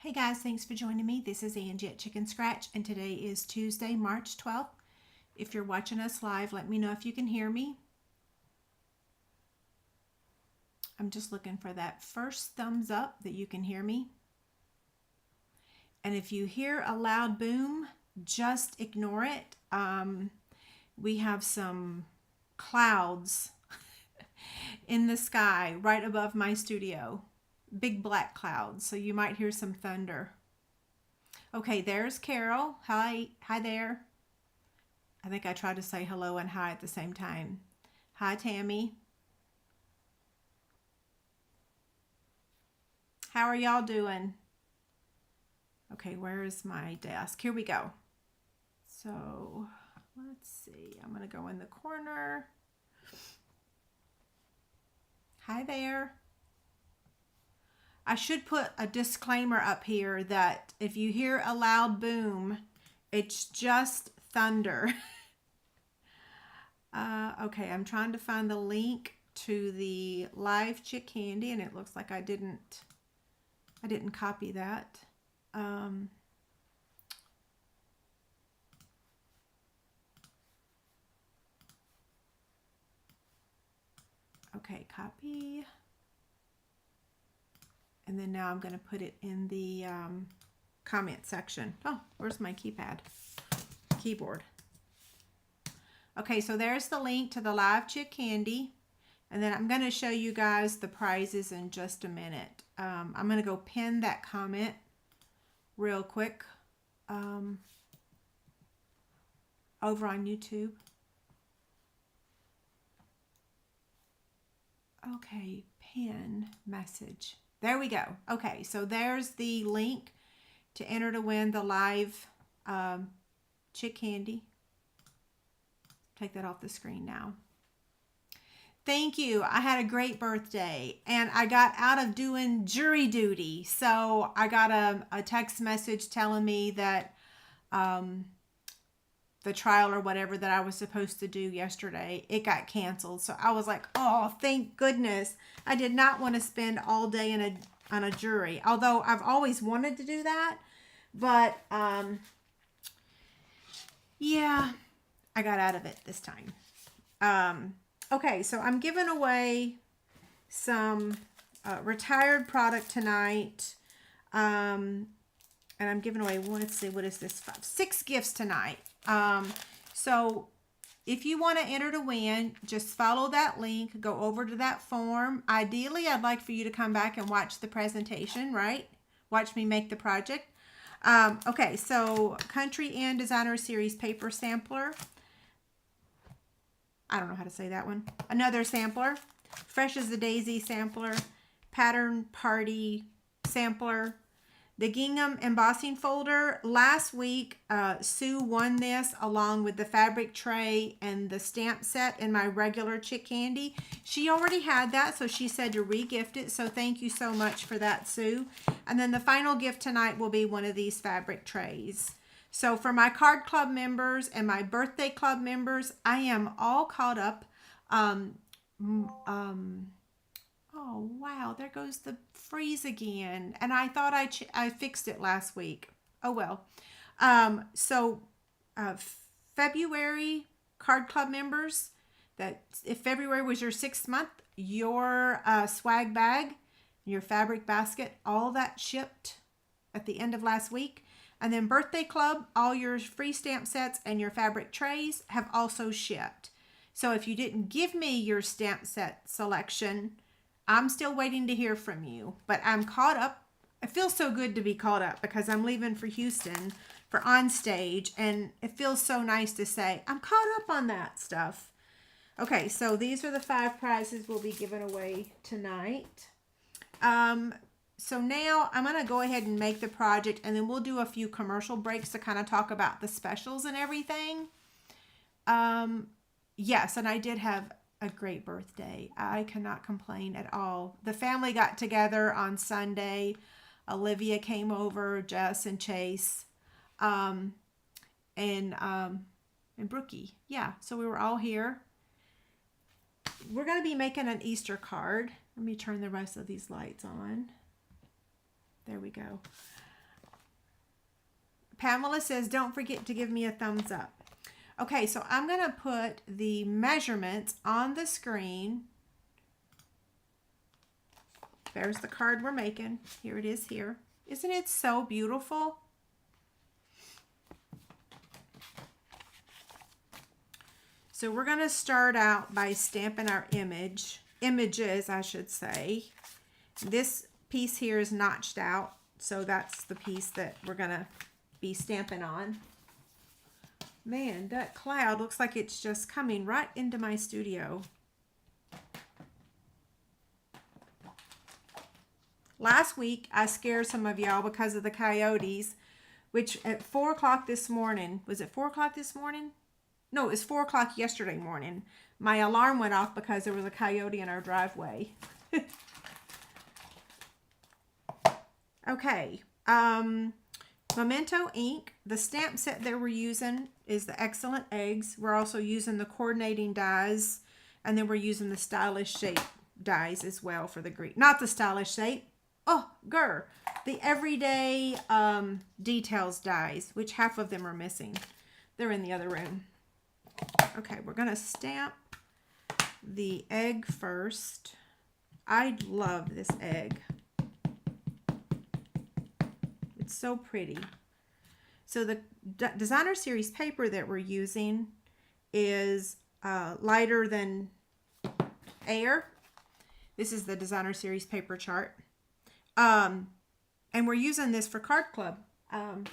Hey guys, thanks for joining me. This is Angie at ChicnScratch, and today is Tuesday, March 12th. If you're watching us live, let me know if you can hear me. I'm just looking for that first thumbs up that you can hear me. And if you hear a loud boom, just ignore it. We have some clouds in the sky right above my studio. Big black clouds, so you might hear some thunder. Okay, there's Carol. Hi there. I think I tried to say hello and hi at the same time. Hi, Tammy. How are y'all doing? Okay, where is my desk? Here we go. So let's see. I'm going to go in the corner. Hi there. I should put a disclaimer up here that if you hear a loud boom, it's just thunder. Okay, I'm trying to find the link to the live chick candy, and it looks like I didn't copy that. Okay, copy. And then now I'm going to put it in the comment section. Oh, where's my keyboard? Okay, so there's the link to the live chick candy. And then I'm going to show you guys the prizes in just a minute. I'm going to go pin that comment real quick over on YouTube. Okay, pin message. There we go. Okay, so there's the link to enter to win the live chick candy. Take that off the screen now. Thank you. I had a great birthday and I got out of doing jury duty. So I got a text message telling me that the trial or whatever that I was supposed to do yesterday, it got canceled. So I was like, oh, thank goodness. I did not want to spend all day on a jury, although I've always wanted to do that. But yeah, I got out of it this time. Okay, so I'm giving away some retired product tonight. And I'm giving away, let's see, what is this? 6 gifts tonight. So if you want to enter to win, just follow that link, go over to that form. Ideally, I'd like for you to come back and watch the presentation, right? Watch me make the project. Okay, so Country and Designer Series paper sampler. I don't know how to say that one. Another sampler. Fresh as a Daisy sampler. Pattern Party sampler. The gingham embossing folder. Last week, Sue won this along with the fabric tray and the stamp set in my regular chick candy. She already had that, so she said to re-gift it. So thank you so much for that, Sue. And then the final gift tonight will be one of these fabric trays. So for my card club members and my birthday club members, I am all caught up. Oh, wow, there goes the freeze again. And I thought I fixed it last week. Oh, well. February card club members, that if February was your 6th month, your swag bag, your fabric basket, all that shipped at the end of last week. And then birthday club, all your free stamp sets and your fabric trays have also shipped. So if you didn't give me your stamp set selection, I'm still waiting to hear from you, but I'm caught up. It feels so good to be caught up because I'm leaving for Houston for On Stage, and it feels so nice to say, I'm caught up on that stuff. Okay, so these are the 5 prizes we'll be giving away tonight. So now I'm going to go ahead and make the project, and then we'll do a few commercial breaks to kind of talk about the specials and everything. Yes, and I did have a great birthday. I cannot complain at all. The family got together on Sunday. Olivia came over, Jess and Chase, and Brookie. Yeah, so we were all here. We're going to be making an Easter card. Let me turn the rest of these lights on. There we go. Pamela says, don't forget to give me a thumbs up. Okay, so I'm going to put the measurements on the screen. There's the card we're making. Here it is here. Isn't it so beautiful? So we're going to start out by stamping our images, I should say. This piece here is notched out, so that's the piece that we're going to be stamping on. Man, that cloud looks like it's just coming right into my studio. Last week, I scared some of y'all because of the coyotes, which at 4 o'clock this morning, was it 4 o'clock this morning? No, it was 4 o'clock yesterday morning. My alarm went off because there was a coyote in our driveway. Okay. Memento ink. The stamp set that we're using is the Excellent Eggs. We're also using the coordinating dies. And then we're using the Stylish Shape dies as well for the green. Not the Stylish Shape. Oh, the Everyday Details dies, which half of them are missing. They're in the other room. Okay, we're going to stamp the egg first. I love this egg. It's so pretty. So the Designer Series paper that we're using is lighter than air. This is the Designer Series paper chart. And we're using this for Card Club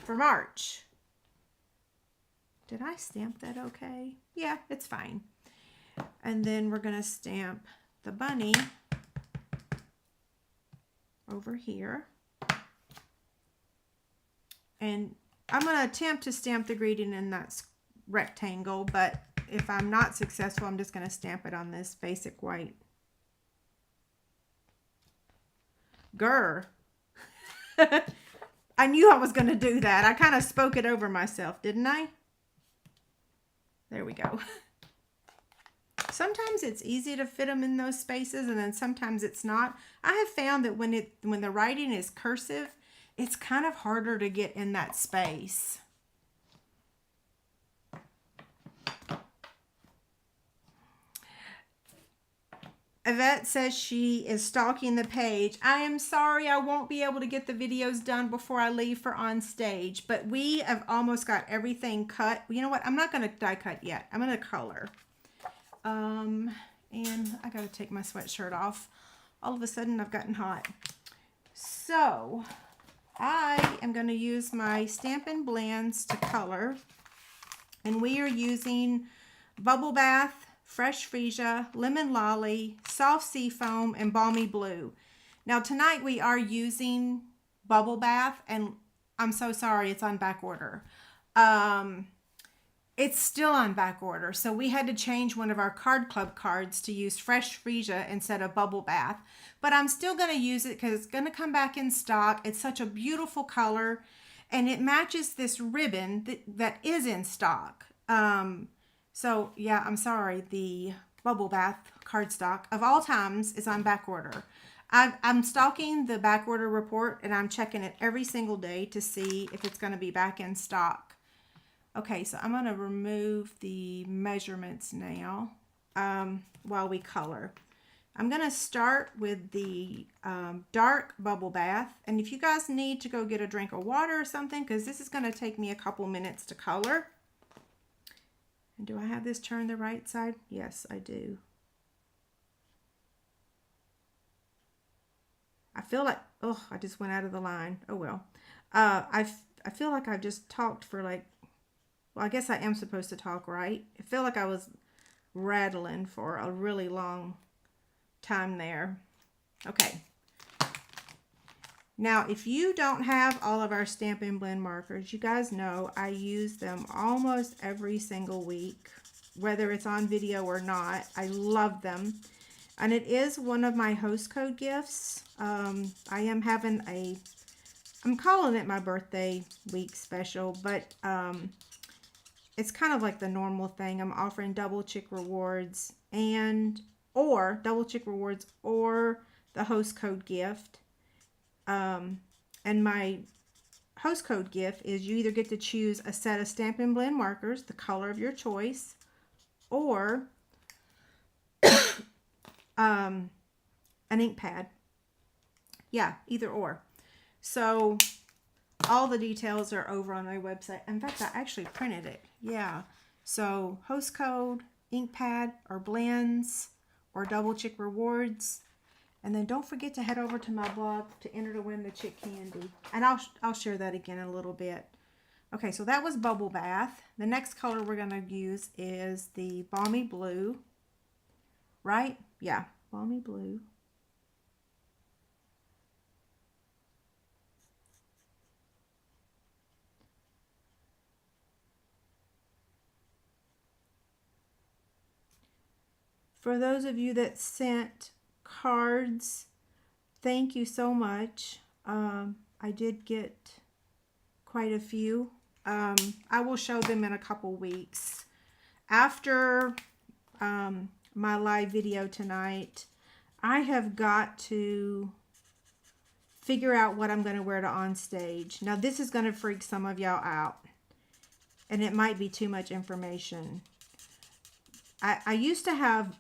for March. Did I stamp that okay? Yeah, it's fine. And then we're going to stamp the bunny over here. And I'm going to attempt to stamp the greeting in that rectangle, but if I'm not successful, I'm just going to stamp it on this basic white. Grr. I knew I was going to do that. I kind of spoke it over myself, didn't I? There we go. Sometimes it's easy to fit them in those spaces, and then sometimes it's not. I have found that when the writing is cursive, it's kind of harder to get in that space. Yvette says she is stalking the page. I am sorry I won't be able to get the videos done before I leave for on stage, but we have almost got everything cut. You know what? I'm not going to die cut yet. I'm going to color. And I got to take my sweatshirt off. All of a sudden I've gotten hot. So I am going to use my Stampin' Blends to color. And we are using Bubble Bath, Fresh Freesia, Lemon Lolly, Soft Sea Foam, and Balmy Blue. Now tonight we are using Bubble Bath, and I'm so sorry it's on back order. It's still on back order, so we had to change one of our Card Club cards to use Fresh Freesia instead of Bubble Bath. But I'm still going to use it because it's going to come back in stock. It's such a beautiful color, and it matches this ribbon that is in stock. So yeah, I'm sorry, the Bubble Bath cardstock of all times is on back order. I'm stalking the back order report, and I'm checking it every single day to see if it's going to be back in stock. Okay, so I'm going to remove the measurements now while we color. I'm going to start with the dark Bubble Bath, and if you guys need to go get a drink of water or something, because this is going to take me a couple minutes to color. And do I have this turned the right side? Yes, I do. I feel like, oh, I just went out of the line. Oh, well. I feel like I've just talked for like, well, I guess I am supposed to talk, right? I feel like I was rattling for a really long time there. Okay. Now, if you don't have all of our Stampin' Blend markers, you guys know I use them almost every single week, whether it's on video or not. I love them. And it is one of my host code gifts. I am having I'm calling it my birthday week special, but it's kind of like the normal thing. I'm offering double Chick rewards or double Chick rewards or the host code gift. And my host code gift is you either get to choose a set of Stampin' Blend markers, the color of your choice, or an ink pad. Yeah, either or. So all the details are over on my website. In fact, I actually printed it. Yeah. So host code, ink pad, or blends, or double chick rewards. And then don't forget to head over to my blog to enter to win the chick candy. And I'll share that again in a little bit. Okay, so that was Bubble Bath. The next color we're going to use is the Balmy Blue. Right? Yeah, Balmy Blue. For those of you that sent cards, thank you so much. I did get quite a few. I will show them in a couple weeks. After my live video tonight, I have got to figure out what I'm going to wear to on stage. Now this is going to freak some of y'all out, and it might be too much information. I used to have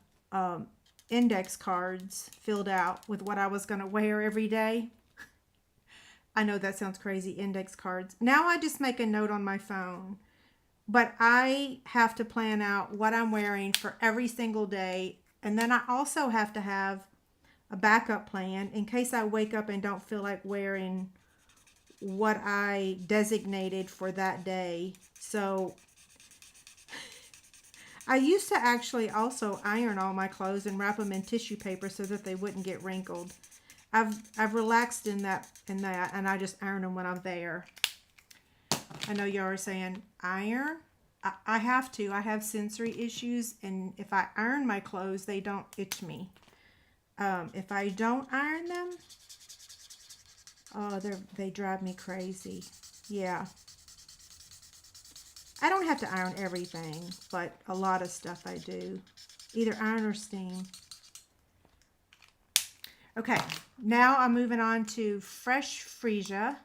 index cards filled out with what I was going to wear every day. I know that sounds crazy, index cards. Now I just make a note on my phone, but I have to plan out what I'm wearing for every single day. And then I also have to have a backup plan in case I wake up and don't feel like wearing what I designated for that day. So I used to actually also iron all my clothes and wrap them in tissue paper so that they wouldn't get wrinkled. I've relaxed in that, and I just iron them when I'm there. I know y'all are saying, iron? I have to. I have sensory issues, and if I iron my clothes, they don't itch me. If I don't iron them, oh, they drive me crazy. Yeah. I don't have to iron everything, but a lot of stuff I do. Either iron or steam. Okay, now I'm moving on to Fresh Freesia.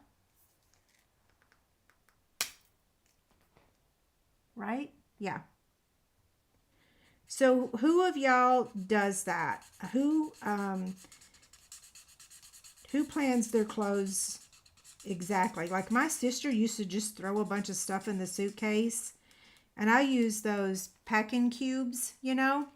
Right? Yeah. So who of y'all does that? Who plans their clothes exactly? Like my sister used to just throw a bunch of stuff in the suitcase, and I use those packing cubes, you know.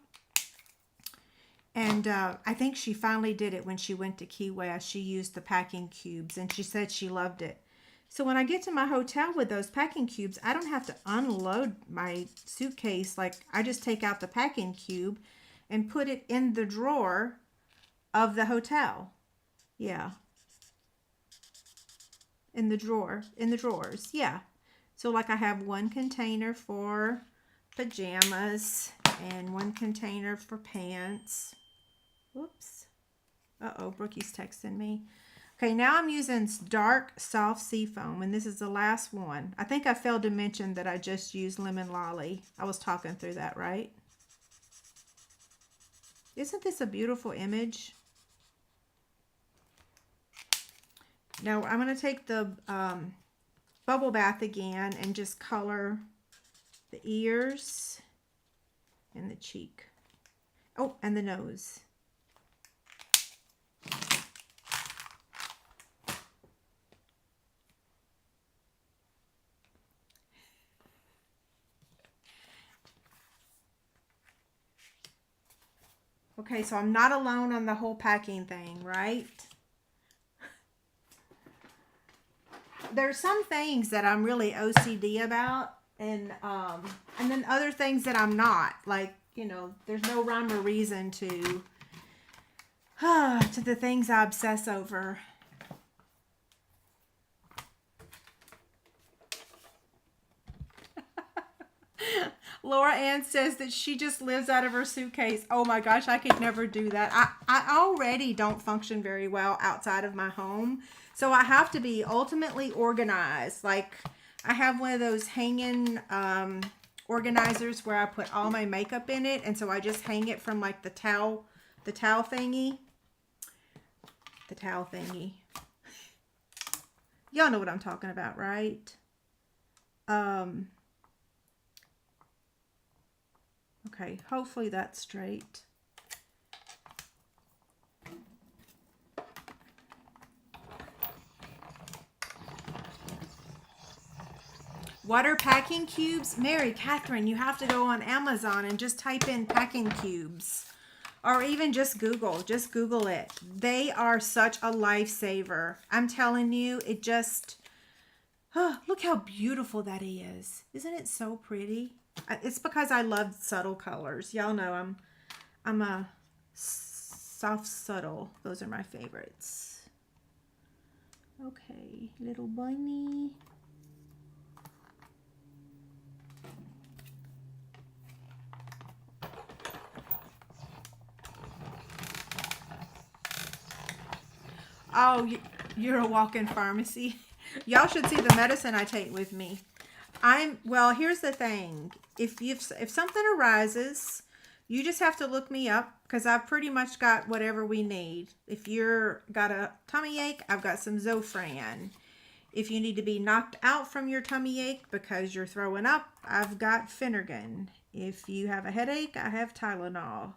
And I think she finally did it when she went to Key West. She used the packing cubes, and she said she loved it. So when I get to my hotel with those packing cubes, I don't have to unload my suitcase. Like, I just take out the packing cube and put it in the drawer of the hotel. Yeah. In the drawers. Yeah. So like I have one container for pajamas and one container for pants. Whoops. Uh-oh, Brookie's texting me. Okay, now I'm using dark soft sea foam, and this is the last one. I think I failed to mention that I just used Lemon Lolly. I was talking through that, right? Isn't this a beautiful image? Now I'm going to take the Bubble Bath again and just color the ears and the cheek. Oh, and the nose. Okay, so I'm not alone on the whole packing thing, right? There's some things that I'm really OCD about, and then other things that I'm not. Like, you know, there's no rhyme or reason to the things I obsess over. Laura Ann says that she just lives out of her suitcase. Oh my gosh, I could never do that. I already don't function very well outside of my home. So I have to be ultimately organized. Like, I have one of those hanging organizers where I put all my makeup in it. And so I just hang it from like the towel thingy. The towel thingy. Y'all know what I'm talking about, right? Okay, hopefully that's straight. Water packing cubes. Mary Catherine, you have to go on Amazon and just type in packing cubes. Or even just Google it. They are such a lifesaver. I'm telling you, it just, oh, look how beautiful that is. Isn't it so pretty? It's because I love subtle colors. Y'all know I'm a soft subtle. Those are my favorites. Okay, little bunny. Oh, you're a walk-in pharmacy. Y'all should see the medicine I take with me. Well, here's the thing. If something arises, you just have to look me up because I've pretty much got whatever we need. If you're got a tummy ache, I've got some Zofran. If you need to be knocked out from your tummy ache because you're throwing up, I've got Finnergan. If you have a headache, I have Tylenol.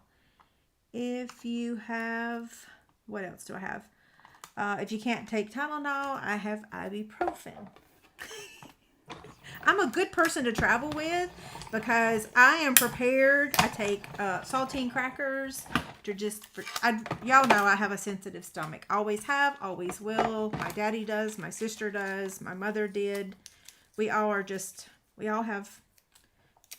If you have, what else do I have? If you can't take Tylenol, I have ibuprofen. I'm a good person to travel with because I am prepared. I take saltine crackers to y'all know I have a sensitive stomach. Always have, always will. My daddy does, my sister does, my mother did. We all have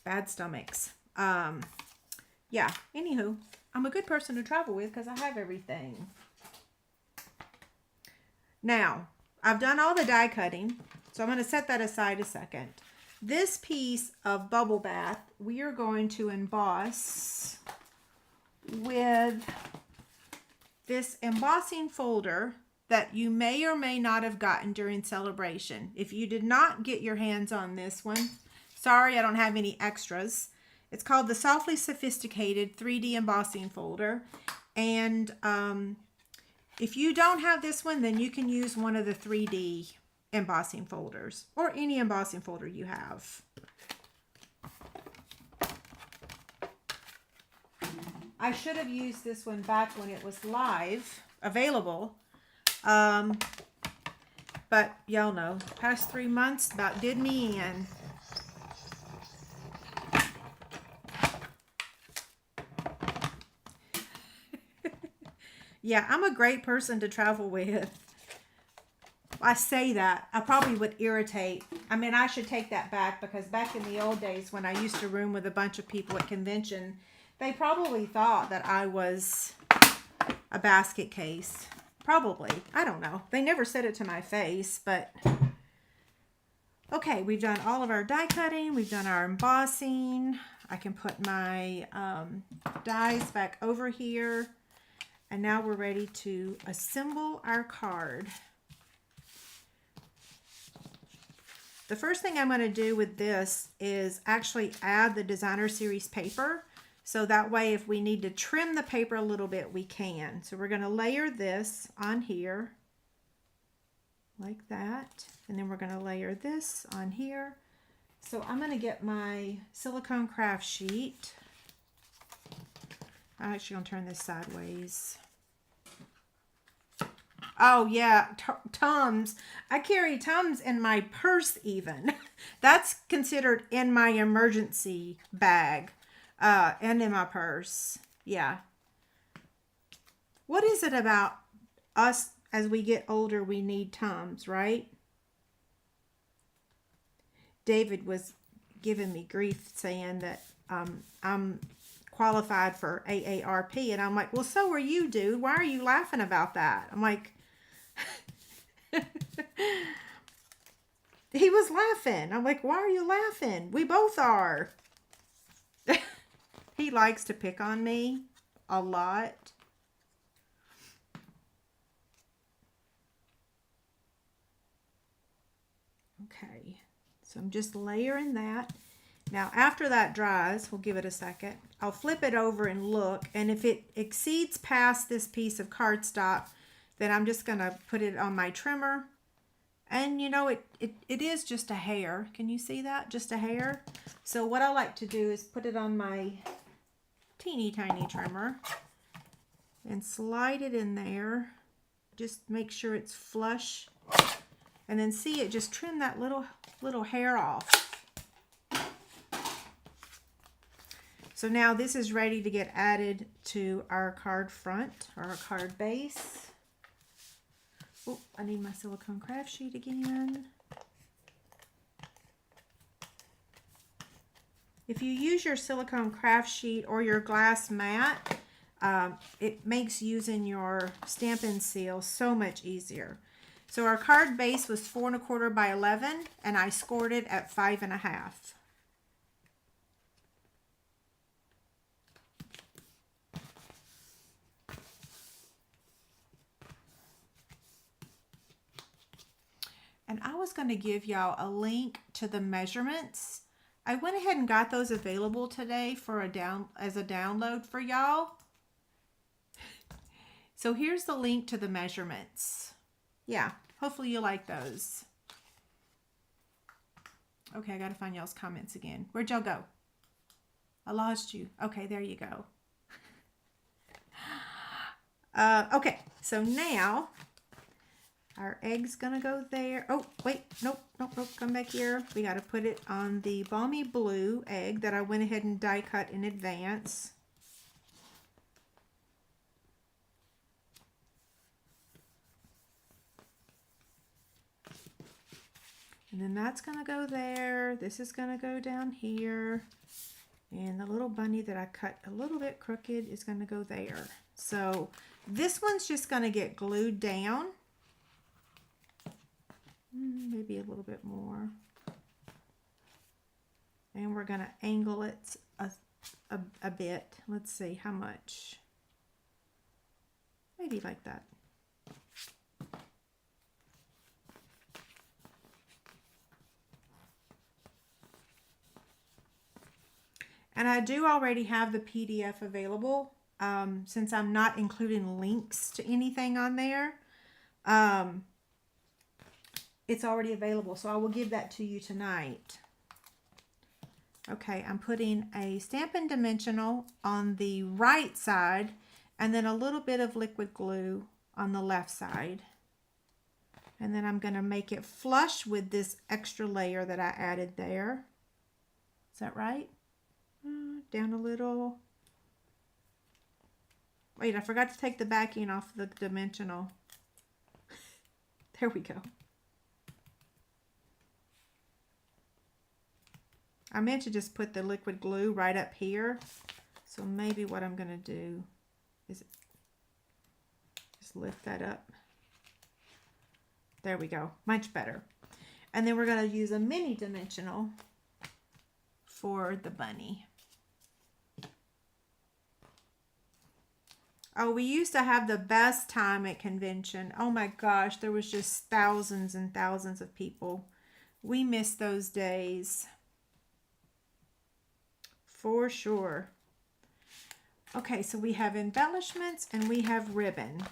bad stomachs. Yeah, anywho, I'm a good person to travel with because I have everything. Now, I've done all the die cutting, so I'm going to set that aside a second. This piece of bubble bath, we are going to emboss with this embossing folder that you may or may not have gotten during celebration. If you did not get your hands on this one, sorry, I don't have any extras. It's called the Softly Sophisticated 3D Embossing Folder. And if you don't have this one, then you can use one of the 3D embossing folders or any embossing folder you have. I should have used this one back when it was live, available. But y'all know, past 3 months about did me in. Yeah, I'm a great person to travel with. I say that. I probably would irritate. I mean, I should take that back because back in the old days when I used to room with a bunch of people at convention, they probably thought that I was a basket case. Probably. I don't know. They never said it to my face, but... Okay, we've done all of our die cutting. We've done our embossing. I can put my dies back over here. And now we're ready to assemble our card. The first thing I'm going to do with this is actually add the designer series paper. So that way if we need to trim the paper a little bit, we can. So we're going to layer this on here like that. And then we're going to layer this on here. So I'm going to get my silicone craft sheet. I'm actually going to turn this sideways. Oh, yeah, Tums. I carry Tums in my purse even. That's considered in my emergency bag and in my purse. Yeah. What is it about us as we get older, we need Tums, right? David was giving me grief saying that I'm qualified for AARP. And I'm like, well, so are you, dude. Why are you laughing about that? I'm like... He was laughing. I'm like, why are you laughing? We both are. He likes to pick on me a lot. Okay, so I'm just layering that. Now, after that dries, we'll give it a second. I'll flip it over and look, and if it exceeds past this piece of cardstock, then I'm just going to put it on my trimmer And you know, it is just a hair. Can you see that? Just a hair. So what I like to do is put it on my teeny tiny trimmer and slide it in there. Just make sure it's flush. And then see it, just trim that little hair off. So now this is ready to get added to our card front or our card base. Oh, I need my silicone craft sheet again. If you use your silicone craft sheet or your glass mat, it makes using your Stampin' Seal so much easier. So our card base was 4 1/4 by 11, and I scored it at 5 1/2. And I was going to give y'all a link to the measurements. I went ahead and got those available today for as a download for y'all. So here's the link to the measurements. Yeah, hopefully you like those. Okay, I got to find y'all's comments again. Where'd y'all go? I lost you. Okay, there you go. Okay, so now our egg's gonna go there. Oh, wait, nope, come back here. We gotta put it on the Balmy Blue egg that I went ahead and die cut in advance. And then that's gonna go there. This is gonna go down here. And the little bunny that I cut a little bit crooked is gonna go there. So this one's just gonna get glued down. Maybe a little bit more. And we're going to angle it a bit. Let's see how much. Maybe like that. And I do already have the PDF available since I'm not including links to anything on there. It's already available, so I will give that to you tonight. Okay, I'm putting a Stampin' Dimensional on the right side and then a little bit of liquid glue on the left side. And then I'm going to make it flush with this extra layer that I added there. Is that right? Down a little. Wait, I forgot to take the backing off the dimensional. There we go. I meant to just put the liquid glue right up here. So maybe what I'm going to do is just lift that up. There we go. Much better. And then we're going to use a mini dimensional for the bunny. Oh, we used to have the best time at convention. Oh my gosh, there was just thousands and thousands of people. We miss those days. For sure. Okay, so we have embellishments and we have ribbon.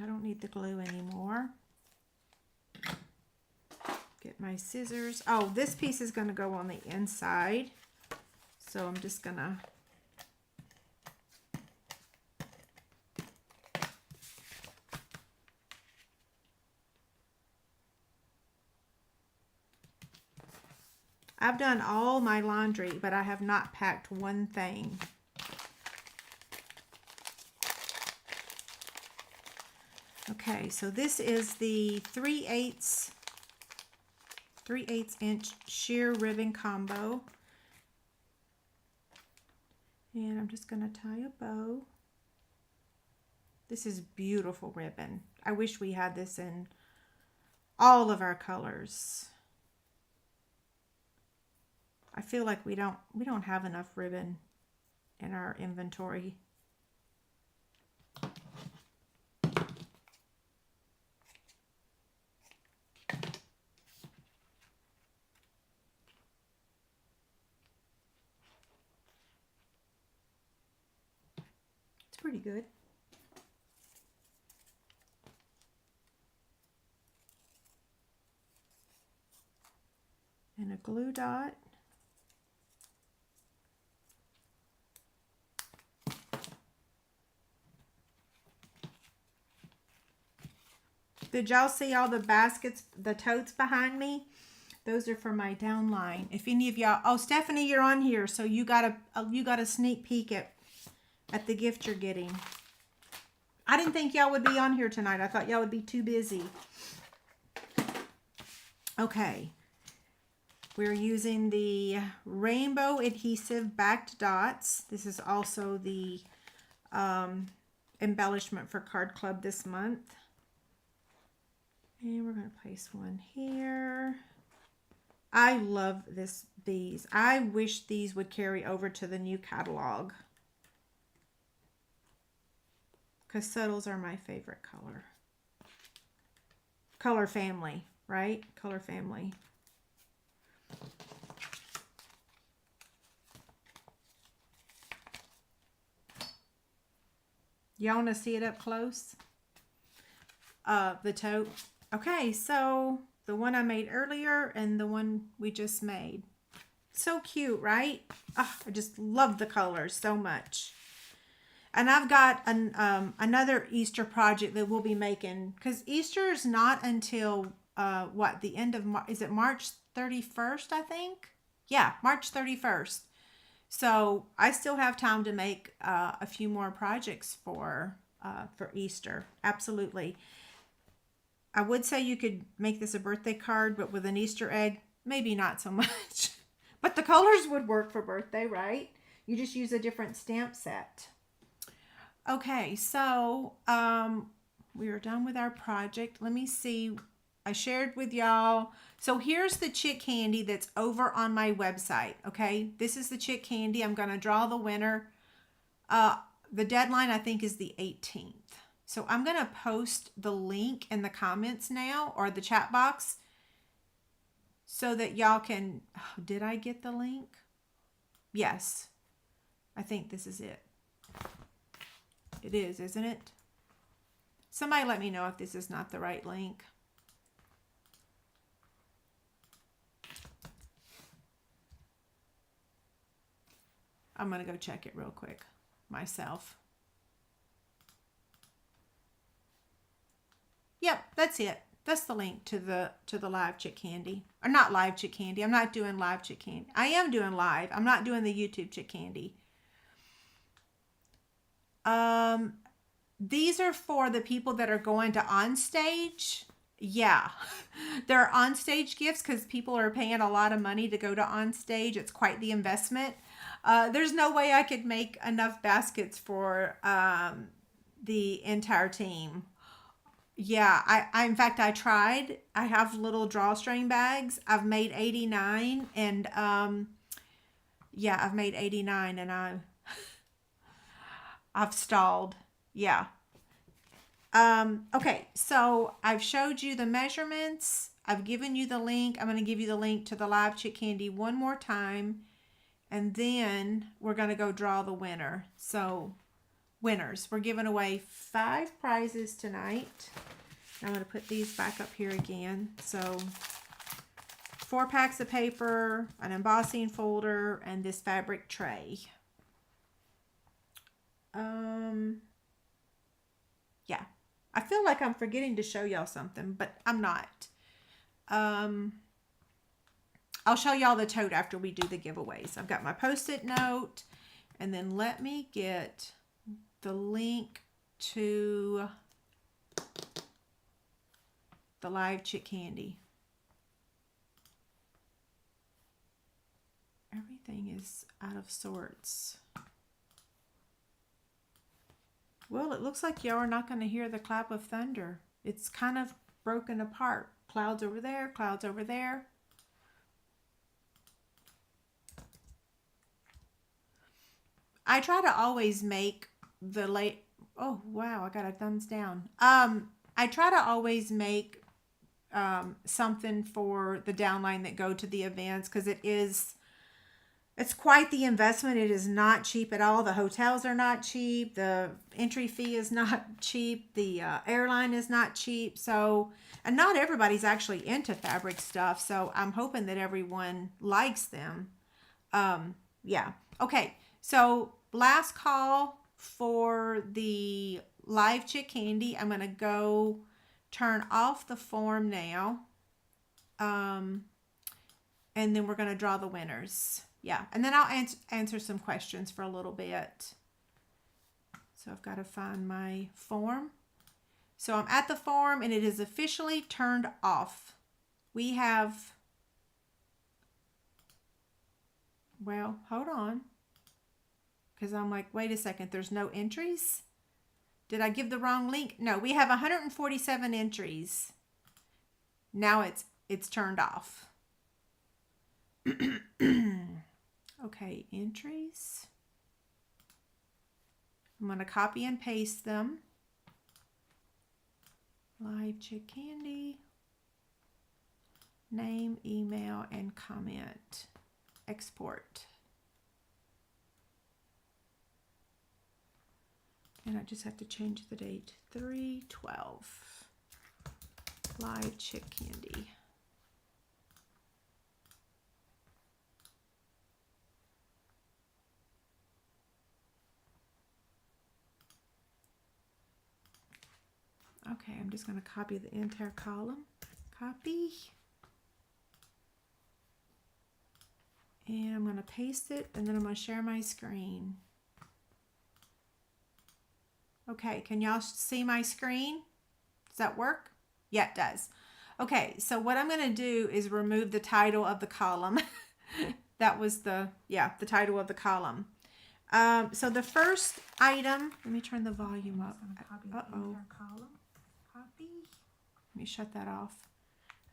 I don't need the glue anymore. Get my scissors. Oh, this piece is going to go on the inside. So I'm just going to I've done all my laundry, but I have not packed one thing. Okay, so this is the 3/8 inch sheer ribbon combo. And I'm just going to tie a bow. This is beautiful ribbon. I wish we had this in all of our colors. I feel like we don't have enough ribbon in our inventory. It's pretty good. glue dot. Did y'all see all the baskets, the totes behind me? Those are for my downline. If any of y'all, oh, Stephanie, you're on here, so you got a sneak peek at the gift you're getting. I didn't think y'all would be on here tonight. I thought y'all would be too busy. Okay. We're using the rainbow adhesive backed dots. This is also the embellishment for Card Club this month. And we're going to place one here. I love these. I wish these would carry over to the new catalog, because subtles are my favorite color. Color family, right? Color family. Y'all want to see it up close? The tote. Okay, so the one I made earlier and the one we just made. So cute, right? Oh, I just love the colors so much. And I've got another Easter project that we'll be making, because Easter is not until the end of March. Is it March 31st, I think? Yeah, March 31st. So I still have time to make a few more projects for Easter. Absolutely. I would say you could make this a birthday card, but with an Easter egg, maybe not so much. But the colors would work for birthday, right? You just use a different stamp set. Okay, so we are done with our project. Let me see. I shared with y'all. So here's the chick candy that's over on my website. Okay, this is the chick candy. I'm going to draw the winner. The deadline, I think, is the 18th. So I'm going to post the link in the comments now, or the chat box, so that y'all can... Oh, did I get the link? Yes. I think this is it. It is, isn't it? Somebody let me know if this is not the right link. I'm going to go check it real quick myself. Yep, that's it. That's the link to the live chick candy. Or not live chick candy. I'm not doing live chick candy. I am doing live. I'm not doing the YouTube chick candy. These are for the people that are going to onstage. Yeah, they're onstage gifts because people are paying a lot of money to go to onstage. It's quite the investment. There's no way I could make enough baskets for the entire team. Yeah, I in fact, I tried. I have little drawstring bags. I've made 89, and yeah, I've made 89, and I've stalled. Yeah. Okay, so I've showed you the measurements. I've given you the link. I'm going to give you the link to the live chick candy one more time, and then we're going to go draw the winner. So, winners. We're giving away 5 prizes tonight. I'm going to put these back up here again. So 4 packs of paper, an embossing folder, and this fabric tray. Yeah. I feel like I'm forgetting to show y'all something, but I'm not. I'll show y'all the tote after we do the giveaways. I've got my Post-it note, and then let me get the link to the live chick candy. Everything is out of sorts. Well, it looks like y'all are not going to hear the clap of thunder. It's kind of broken apart. Clouds over there, clouds over there. I try to always make the late... Oh, wow, I got a thumbs down. I try to always make something for the downline that go to the events, because it's It's quite the investment. It is not cheap at all. The hotels are not cheap. The entry fee is not cheap. The airline is not cheap. So, and not everybody's actually into fabric stuff. So I'm hoping that everyone likes them. Yeah. Okay. So last call for the live chick candy. I'm going to go turn off the form now. And then we're going to draw the winners. Yeah, and then I'll answer some questions for a little bit. So I've got to find my form. So I'm at the form and it is officially turned off. We have, well, hold on. Because I'm like, wait a second, there's no entries? Did I give the wrong link? No, we have 147 entries. Now it's turned off. Okay, entries. I'm going to copy and paste them. Live chick candy. Name, email, and comment. Export. And I just have to change the date. 3/12. Live chick candy. Okay, I'm just going to copy the entire column. Copy. And I'm going to paste it, and then I'm going to share my screen. Okay, can y'all see my screen? Does that work? Yeah, it does. Okay, so what I'm going to do is remove the title of the column. That was the title of the column. So the first item, let me turn the volume up. Uh-oh. Copy. Let me shut that off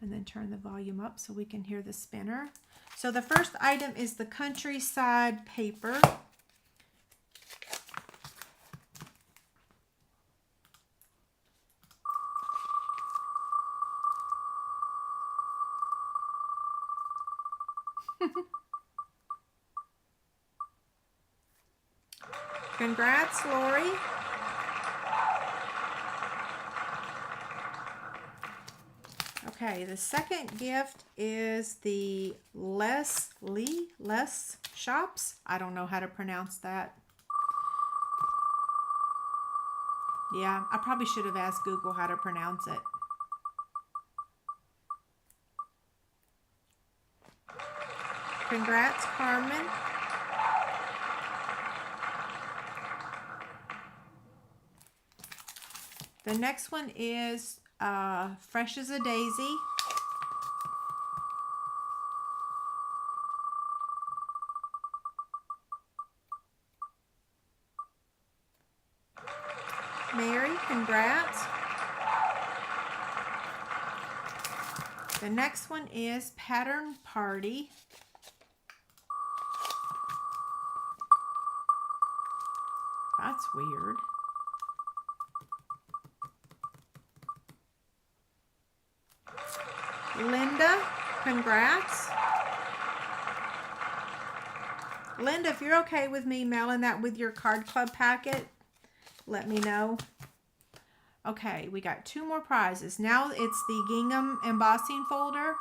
and then turn the volume up so we can hear the spinner. So the first item is the countryside paper. Congrats, Lori. Okay, the second gift is the Les Shops. I don't know how to pronounce that. Yeah, I probably should have asked Google how to pronounce it. Congrats, Carmen. The next one is Fresh as a Daisy. Mary, congrats. The next one is Pattern Party. That's weird. Linda, congrats. Linda, if you're okay with me mailing that with your card club packet, let me know. Okay, we got 2 more prizes. Now it's the gingham embossing folder.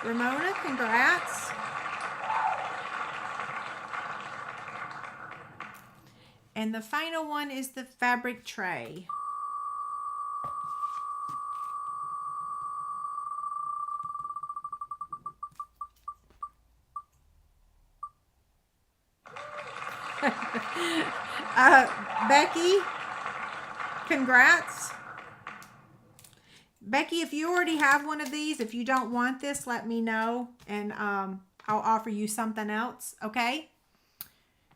Ramona, congrats. And the final one is the fabric tray. Becky, congrats. Becky, if you already have one of these, if you don't want this, let me know, and I'll offer you something else, okay?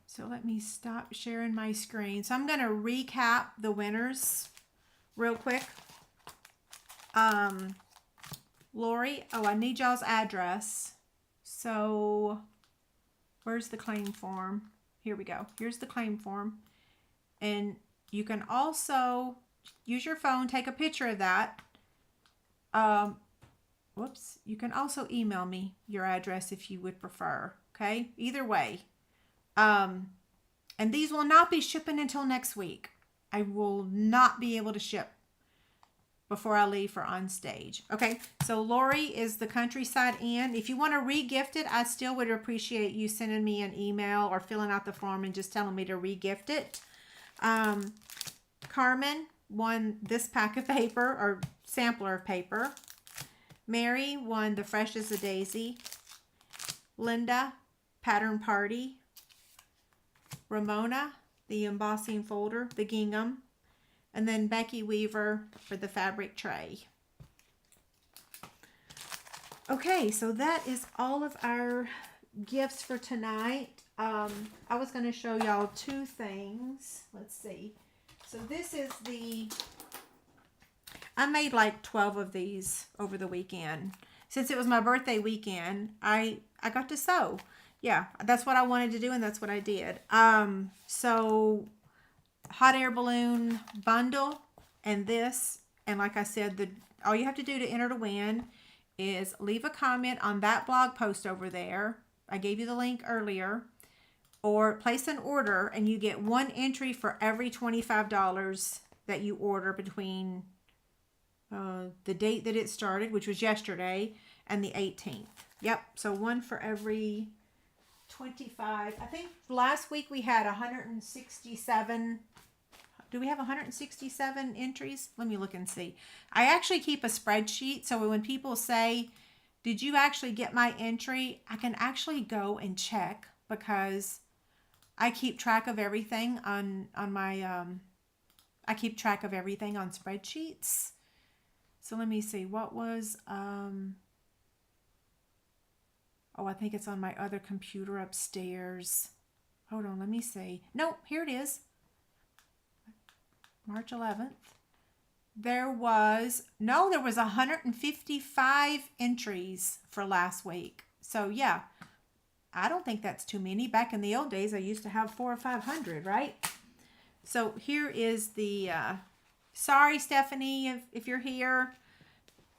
So let me stop sharing my screen. So I'm going to recap the winners real quick. Lori, oh, I need y'all's address. So where's the claim form? Here we go. Here's the claim form. And you can also use your phone, take a picture of that. Whoops. You can also email me your address if you would prefer. Okay. Either way. And these will not be shipping until next week. I will not be able to ship before I leave for on stage. Okay, so Lori is the Countryside Inn. If you want to re-gift it, I still would appreciate you sending me an email or filling out the form and just telling me to re-gift it. Carmen won this pack of paper or sampler of paper. Mary won the Fresh as a Daisy. Linda, Pattern Party. Ramona, the embossing folder, the gingham. And then Becky Weaver for the fabric tray. Okay, so that is all of our gifts for tonight. I was going to show y'all two things. Let's see. So this is I made like 12 of these over the weekend. Since it was my birthday weekend, I got to sew. Yeah, that's what I wanted to do, and that's what I did. So hot air balloon bundle and this, and like I said, all you have to do to enter to win is leave a comment on that blog post over there. I gave you the link earlier, or place an order, and you get one entry for every $25 that you order between the date that it started, which was yesterday, and the 18th. Yep, so one for every 25. I think last week we had 167. Do we have 167 entries? Let me look and see. I actually keep a spreadsheet, so when people say, did you actually get my entry? I can actually go and check because I keep track of everything on my, I keep track of everything on spreadsheets. So let me see, what was, oh, I think it's on my other computer upstairs. Hold on, let me see. Nope, here it is. March 11th. There was 155 entries for last week. So yeah, I don't think that's too many. Back in the old days, I used to have 400 or 500, right? So here is the, sorry, Stephanie, if you're here.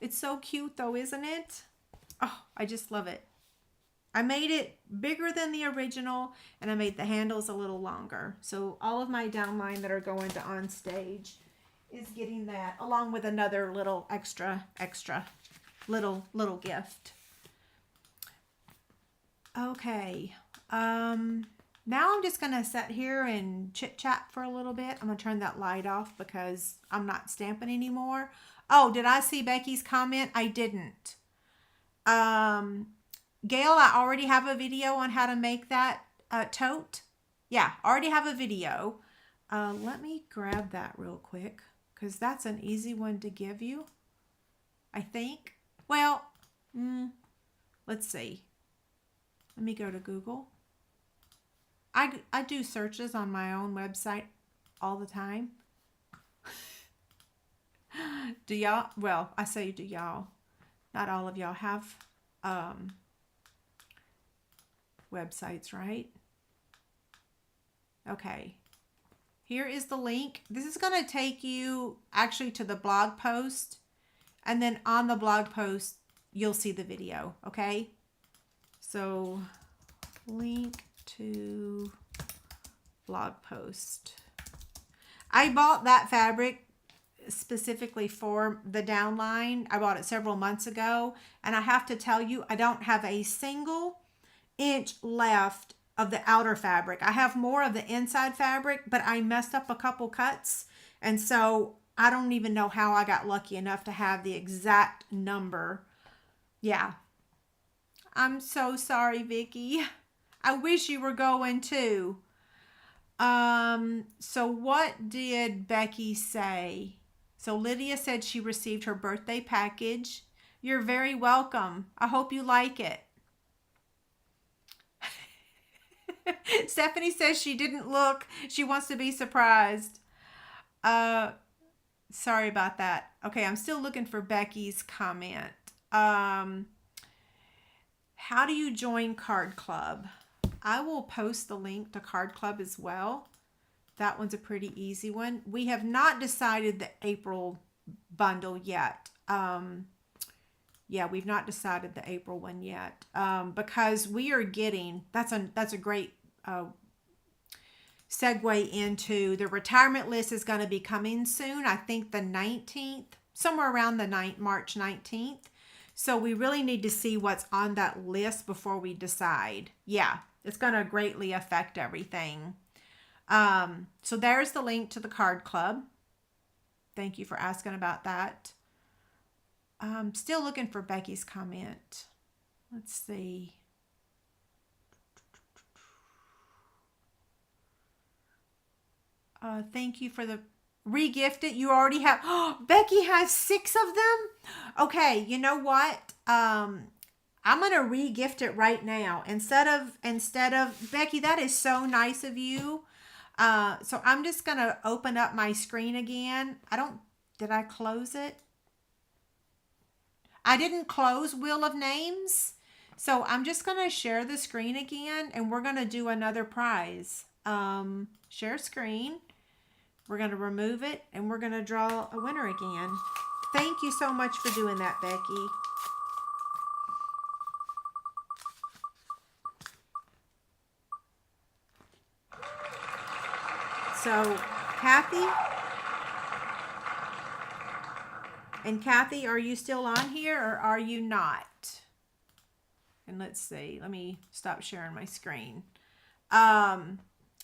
It's so cute though, isn't it? Oh, I just love it. I made it bigger than the original, and I made the handles a little longer. So all of my downline that are going to on stage is getting that, along with another little extra little gift. Okay. Now I'm just going to sit here and chit chat for a little bit. I'm going to turn that light off because I'm not stamping anymore. Oh, did I see Becky's comment? I didn't. Gail, I already have a video on how to make that tote. Yeah, already have a video. Let me grab that real quick because that's an easy one to give you, I think. Well, let's see. Let me go to Google. I do searches on my own website all the time. Do y'all? Well, I say do y'all. Not all of y'all have websites, right? Okay. Here is the link. This is going to take you actually to the blog post. And then on the blog post, you'll see the video. Okay. So link to blog post. I bought that fabric specifically for the downline. I bought it several months ago. And I have to tell you, I don't have a single inch left of the outer fabric. I have more of the inside fabric, but I messed up a couple cuts. And so I don't even know how I got lucky enough to have the exact number. Yeah. I'm so sorry, Vicki. I wish you were going too. So what did Becky say? So Lydia said she received her birthday package. You're very welcome. I hope you like it. Stephanie says she didn't look. She wants to be surprised. Sorry about that. Okay, I'm still looking for Becky's comment. How do you join Card Club? I will post the link to Card Club as well. That one's a pretty easy one. We have not decided the April bundle yet. Yeah, we've not decided the April one yet, because we are getting, that's a great segue into the retirement list is going to be coming soon. I think the 19th, somewhere around the March 19th. So we really need to see what's on that list before we decide. Yeah, it's going to greatly affect everything. So there's the link to the card club. Thank you for asking about that. I'm still looking for Becky's comment. Let's see. Thank you for the regifted. You already have. Oh, Becky has 6 of them. Okay, you know what? I'm gonna regift it right now instead of Becky. That is so nice of you. So I'm just gonna open up my screen again. Did I close it? I didn't close Wheel of Names. So I'm just gonna share the screen again, and we're gonna do another prize. Share screen. We're going to remove it, and we're going to draw a winner again. Thank you so much for doing that, Becky. So, Kathy? And Kathy, are you still on here, or are you not? And let's see. Let me stop sharing my screen.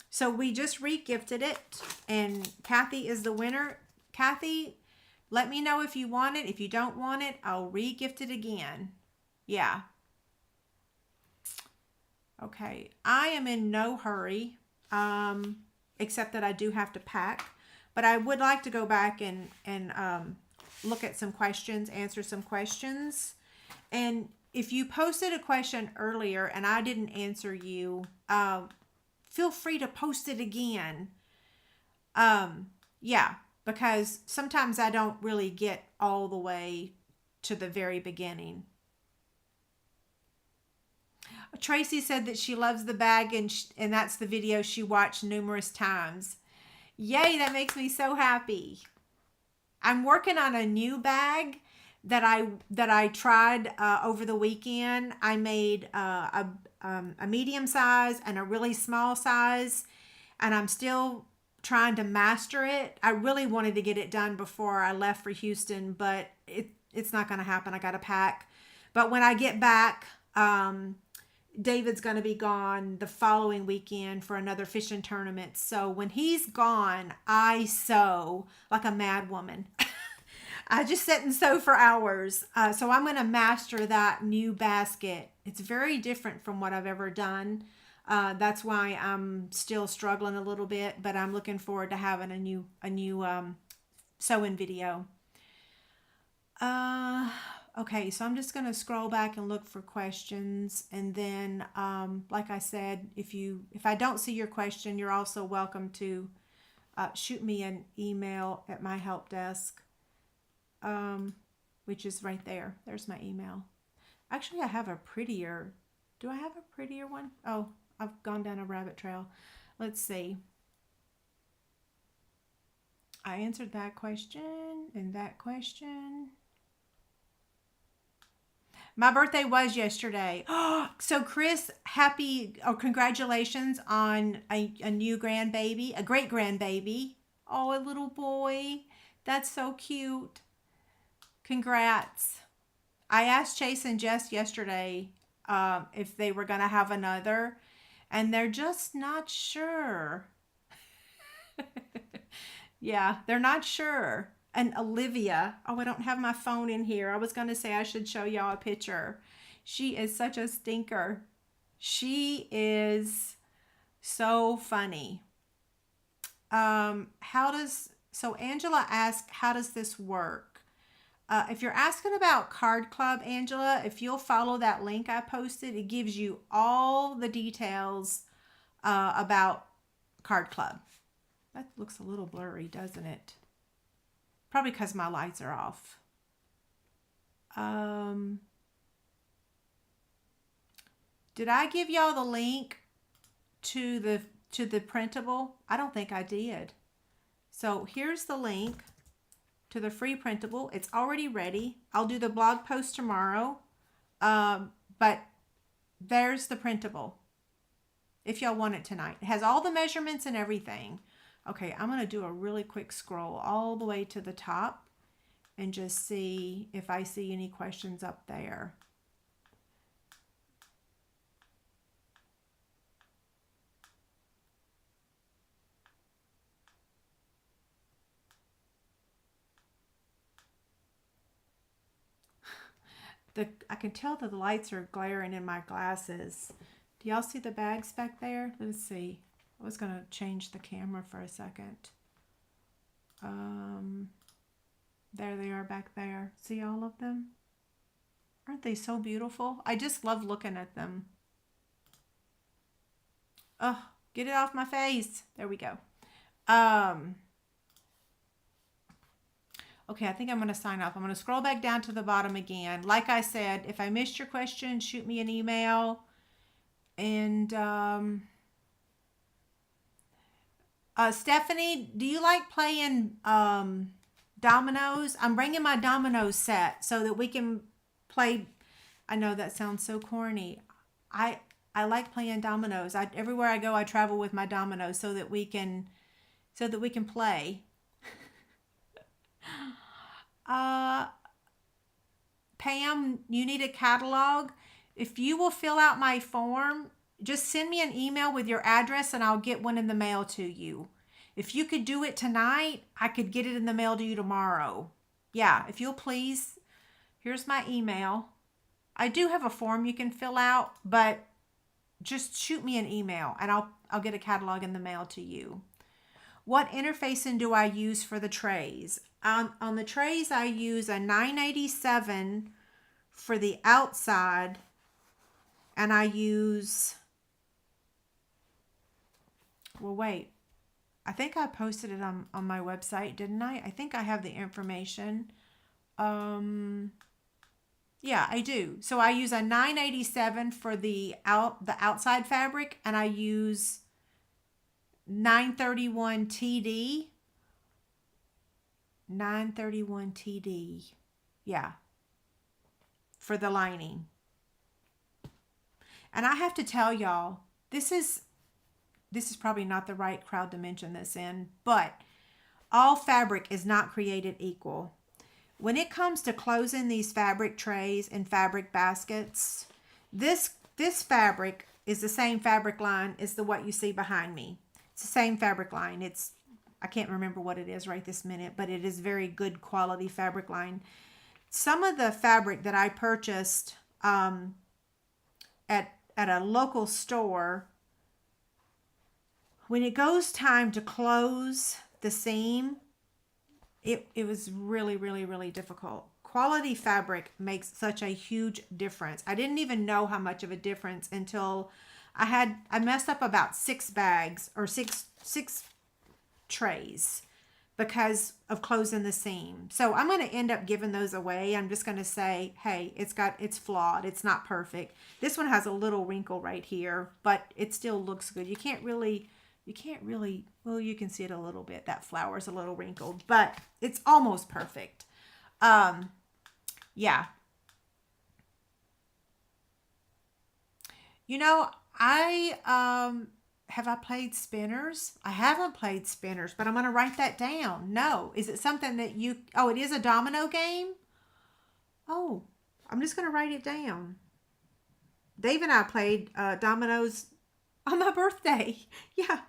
So we just re-gifted it, and Kathy is the winner. Kathy, let me know if you want it. If you don't want it, I'll re-gift it again. Yeah. Okay. I am in no hurry, except that I do have to pack. But I would like to go back and look at some questions, answer some questions. And if you posted a question earlier and I didn't answer you, feel free to post it again. Yeah, because sometimes I don't really get all the way to the very beginning. Tracy said that she loves the bag, and that's the video she watched numerous times. Yay, that makes me so happy. I'm working on a new bag that I tried over the weekend. I made a medium size and a really small size, and I'm still trying to master it. I really wanted to get it done before I left for Houston, but it's not going to happen. I got to pack. But when I get back, David's going to be gone the following weekend for another fishing tournament. So when he's gone, I sew like a mad woman. I just sit and sew for hours. So I'm going to master that new basket. It's very different from what I've ever done. That's why I'm still struggling a little bit, but I'm looking forward to having a new sewing video. Okay, so I'm just going to scroll back and look for questions. And then, like I said, if I don't see your question, you're also welcome to shoot me an email at my help desk. Which is right there. There's my email. Actually, I have a prettier. Do I have a prettier one? Oh, I've gone down a rabbit trail. Let's see. I answered that question and that question. My birthday was yesterday. So Chris, congratulations on a new grandbaby, a great grandbaby. Oh, a little boy. That's so cute. Congrats. I asked Chase and Jess yesterday if they were going to have another, and they're just not sure. Yeah, they're not sure. And Olivia, oh, I don't have my phone in here. I was going to say I should show y'all a picture. She is such a stinker. She is so funny. So Angela asked, how does this work? If you're asking about Card Club, Angela, if you'll follow that link I posted, it gives you all the details about Card Club. That looks a little blurry, doesn't it? Probably because my lights are off. Did I give y'all the link to to the printable? I don't think I did. So here's the link to the free printable. It's already ready. I'll do the blog post tomorrow. But there's the printable. If y'all want it tonight. It has all the measurements and everything. Okay, I'm going to do a really quick scroll all the way to the top and just see if I see any questions up there. I can tell that the lights are glaring in my glasses. Do y'all see the bags back there? Let's see. I was going to change the camera for a second. There they are back there. See all of them? Aren't they so beautiful? I just love looking at them. Oh, get it off my face. There we go. Okay, I think I'm going to sign off. I'm going to scroll back down to the bottom again. Like I said, if I missed your question, shoot me an email. And Stephanie, do you like playing dominoes? I'm bringing my dominoes set so that we can play. I know that sounds so corny. I like playing dominoes. Everywhere I go, I travel with my dominoes so that we can play. Pam, you need a catalog. If you will fill out my form, just send me an email with your address and I'll get one in the mail to you. If you could do it tonight, I could get it in the mail to you tomorrow. Yeah, if you'll please. Here's my email. I do have a form you can fill out, but just shoot me an email and I'll get a catalog in the mail to you. What interfacing do I use for the trays? On the trays, I use a 987 for the outside, and I use, well, wait, I think I posted it on my website, didn't I? I think I have the information. Yeah, I do. So I use a 987 for the outside fabric, and I use 931 TD. 931 TD. Yeah. For the lining. And I have to tell y'all, this is probably not the right crowd to mention this in, but all fabric is not created equal. When it comes to closing these fabric trays and fabric baskets, this fabric is the same fabric line as what you see behind me. It's the same fabric line. I can't remember what it is right this minute, but it is very good quality fabric line. Some of the fabric that I purchased at a local store, when it goes time to close the seam, it was really, really, really difficult. Quality fabric makes such a huge difference. I didn't even know how much of a difference until I messed up about 6 bags or six trays because of closing the seam. So I'm going to end up giving those away. I'm just going to say, hey, it's flawed. It's not perfect. This one has a little wrinkle right here, but it still looks good. You can't really, well, you can see it a little bit. That flower is a little wrinkled, but it's almost perfect. Yeah. You know, have I played spinners? I haven't played spinners, but I'm going to write that down. No. Is it something that it is a domino game? Oh, I'm just going to write it down. Dave and I played dominoes on my birthday. Yeah,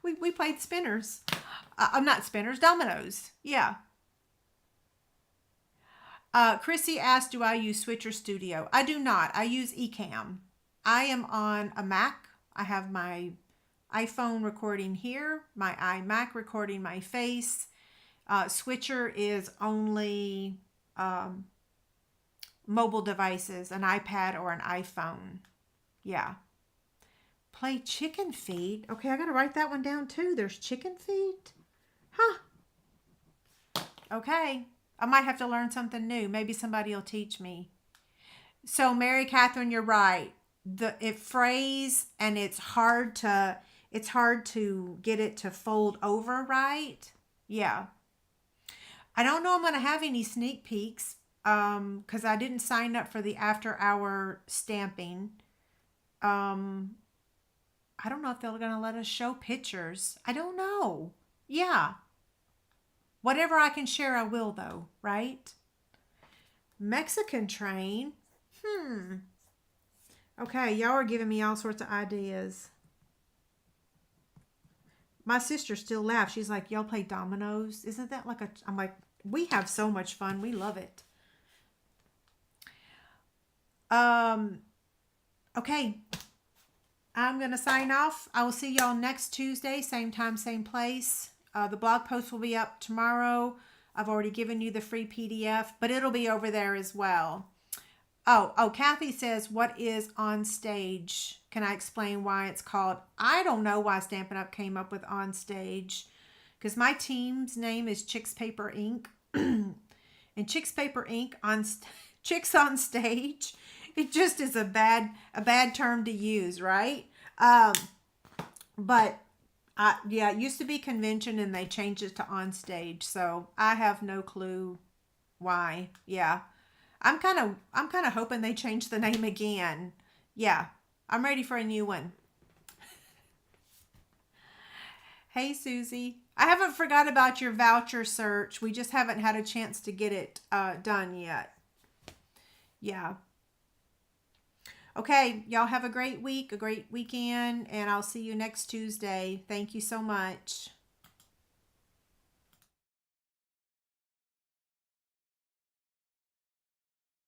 we played spinners. Not spinners, dominoes. Yeah. Chrissy asked, do I use Switcher Studio? I do not. I use Ecamm. I am on a Mac. I have my iPhone recording here, my iMac recording my face. Switcher is only mobile devices, an iPad or an iPhone. Yeah. Play chicken feet. Okay, I got to write that one down too. There's chicken feet? Huh. Okay. I might have to learn something new. Maybe somebody will teach me. So, Mary Catherine, you're right. It frays and it's hard to, it's hard to get it to fold over right. Yeah. I don't know I'm going to have any sneak peeks because I didn't sign up for the after hour stamping. Um, I don't know if they're going to let us show pictures. I don't know. Yeah. Whatever I can share, I will, though, right? Mexican train. Okay, y'all are giving me all sorts of ideas. My sister still laughs. She's like, y'all play dominoes? Isn't that like a... I'm like, we have so much fun. We love it. Okay. I'm going to sign off. I will see y'all next Tuesday, same time, same place. The blog post will be up tomorrow. I've already given you the free PDF, but it'll be over there as well. Oh, Kathy says, what is on stage? Can I explain why it's called? I don't know why Stampin' Up came up with on stage, because my team's name is Chicks Paper Ink. And Chicks Paper Ink on Chicks on Stage. It just is a bad term to use, right? But yeah, it used to be convention and they changed it to on stage. So I have no clue why. Yeah. I'm kind of hoping they change the name again. Yeah. I'm ready for a new one. Hey, Susie. I haven't forgot about your voucher search. We just haven't had a chance to get it done yet. Yeah. Okay, y'all have a great week, a great weekend, and I'll see you next Tuesday. Thank you so much.